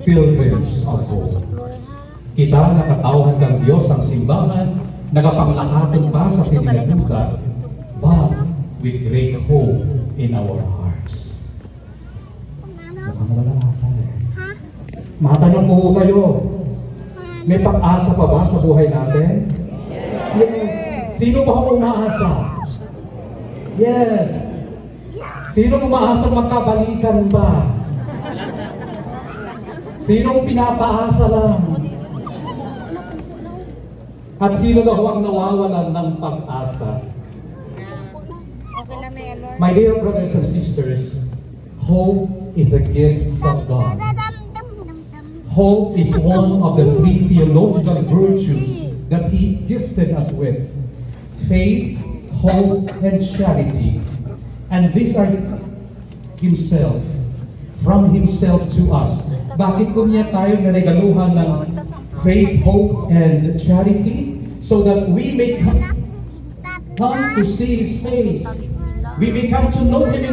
pilgrims of hope. Kita nakatauhan kang Diyos ang simbahan, nagapanglakaton pa sa sininagutan, but with great hope in our hearts. Mukhang wala ata eh. Matanong mo kayo, may pag-asa pa ba sa buhay natin? Yes. Sino ba ang umaasa? Yes. Sino umaasa magkabalikan ba? Sinong pinapaasa lang? At sino daw ang nawawalan ng pag-asa? My dear brothers and sisters, hope is a gift from God. Hope is one of the three theological virtues that He gifted us with. Faith, hope, and charity. And these are Himself, from Himself to us. Bakit po niya tayo naregaluhan ng faith, hope, and charity? So that we may come to see His face. We may come to know Him